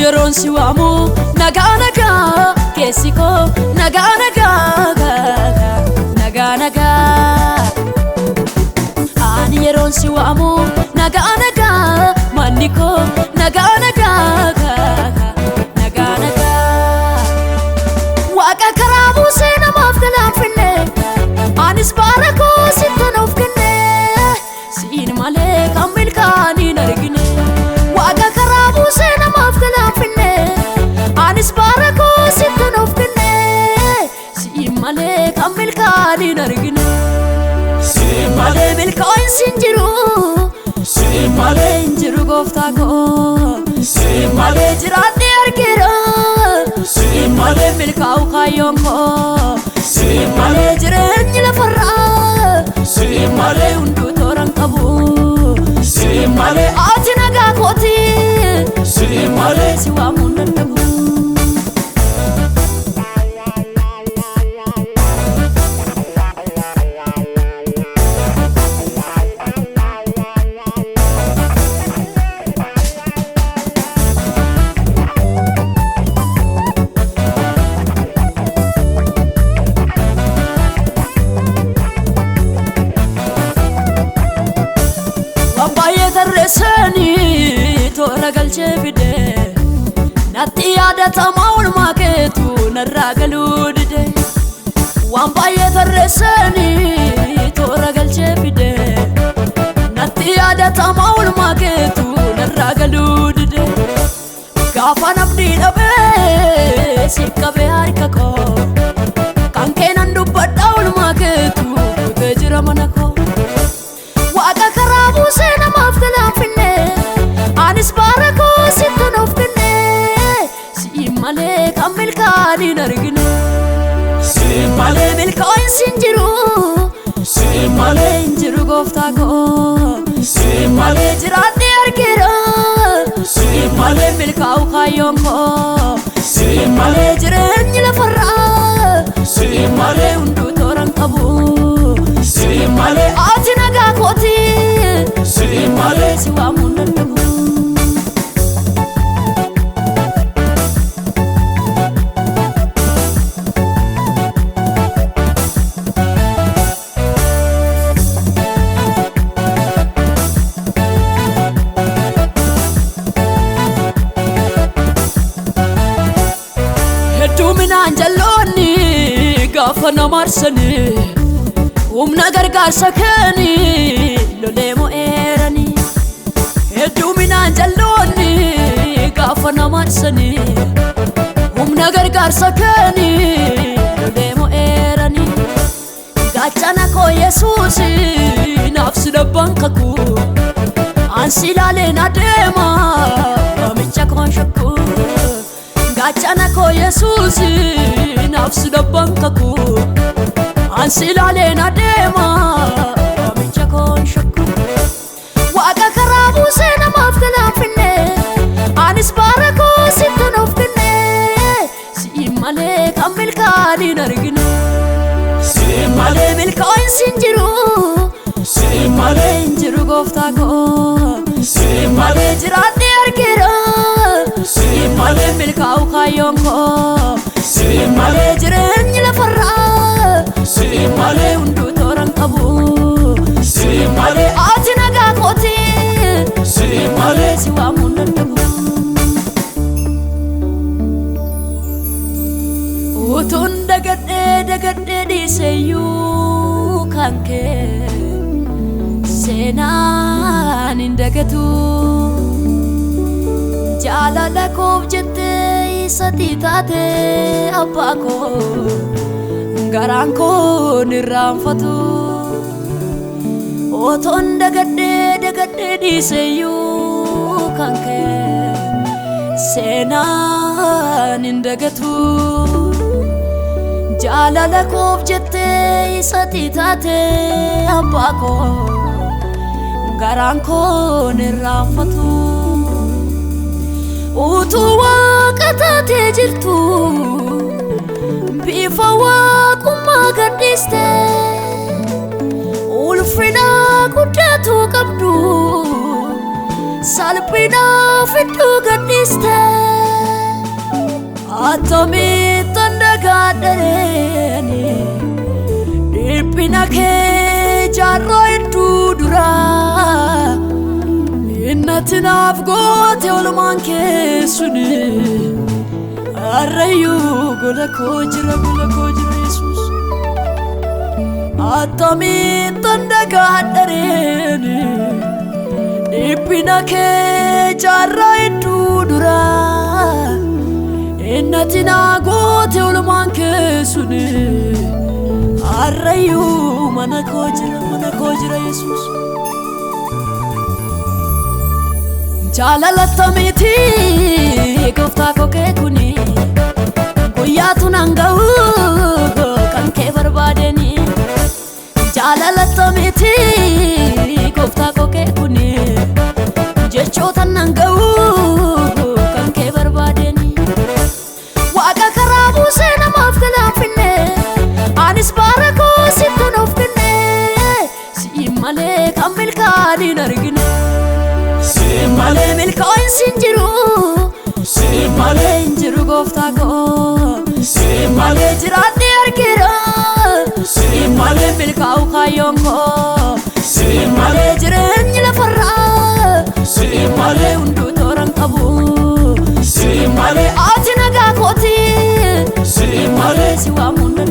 yeroon si waamu nagaa nagaa keessi koo nagaa nagaa nagaa nagaa. Ani yeroon si waamu nagaa nagaa manni koo nagaa nagaa nagaa nagaa. Waaqa karaa buusee namaaf galaanfinne anis baara koo sittan of kenne siin malee kan milkaaniin argine. Waaqa karaa buusee namaaf galaanfinne anis baara koo sittan of kenne siin malee kan milkaaniin argine. Siin malee milkaa'insi hin jiru, siin malee hin jiru gooftaa koo. Siin malee jiraadhee argeera, siin malee milkaa'u kaayyoon koo. Siin malee jireenyi lafarraa, siin malee hunduu toora hin qabu. Siin malee ati nagaa kooti, siin malee si waamuu hin danda'u. Tarreessanii toora galchee fide natti yaadatamaa oolmaa keetu narraa galuu dide. Waan baay'ee tarreessanii toora galchee fide natti yaadatamaa oolmaa keetu narraa galuu dide. Gaafa namni dhabee si qabee harka koo kan keenan dubbadha oolmaa keetu kutee jira mana koo. Waaqa karaa buusee namaaf galaanfinne anis baara koo sittan of kenne siin malee kan milkaaniin argine. Siin malee milkaa'insi hin jiru, siin malee hin jiru gooftaa koo. Siin malee jiraadhee argeera, siin malee milkaa'u kaayyoon koo. Siin malee jireenyi lafarraa, siin malee hunduu toora hin qabu. Siin malee ati nagaa kooti, siin malee si waamuu hin danda'u. Hedduminaan jalloonni gaafa nama arsanii humna gargaarsa keeni lolee mo'eerani. Hedduminaan jalloonni gaafa nama arsanii humna gargaarsa keeni lolee mo'eerani. Gaachana koo Yesuus naaf si dhabban kakuu ansi ilaaleen adeema waamicha koon shakku. Gaachana koo Yesuus naaf si dhabban kakuu ansi ilaaleen adeema waamicha koon shakku. Waaqa karaa buusee namaaf galaanfinne anis baara koo sittan of kenne siin malee kan milkaaniin argine. Siin malee milkaa'insi hin jiru, siin malee hin jiru gooftaa koo. Siin malee jiraadhee argeera, siin malee milkaa'u kaayyoon koo. Siin malee jireenyi lafarraa, siin malee hunduu toora hin qabu. Siin malee ati nagaa kooti, siin malee si waamuu hin danda'u. Utuun dagadhee dhiiseyyuu kan kee seenaan hin dagatu. Jaalala koof jettee isatii taate abbaa koo garaan koo hin irraanfatu. Otoon dagadhee dhiiseyyuu kan kee seenaan hin dagatu. Jaalala koof jettee isatii taate abbaa koo garaan koo hin irraanfatu. Utuu waaqa taatee jirtu bifa waaqummaa gadhiiste ulfina guddaatu qabdu salphina fidduu gadhiiste. Atomi tandagadani Ipinake jarro itu dura Innatina afgote olumanke suni Arrayu gola kojira Jesus Atomi tandagadani Ipinake jarro itu dura Innatina gote olumanke suni Arrayu mana kojira Jesus Jalalattamiti gofta koke kuni Guyatu nangau kan ke barbadeni Jalalattamiti gofta koke kuni Jechota nangau kan ke barbadeni Waqa karabu sena mafgalafine Anis barako sittun ofkine Si male kamil kadin argine Si male milkoin sinjiru Si male injiru gofta ko Si male jirani argira Si male milkau kayon ko Si male jirani lafarra Si male undu torang kabu Si male ati naga koti Si male siwa mundan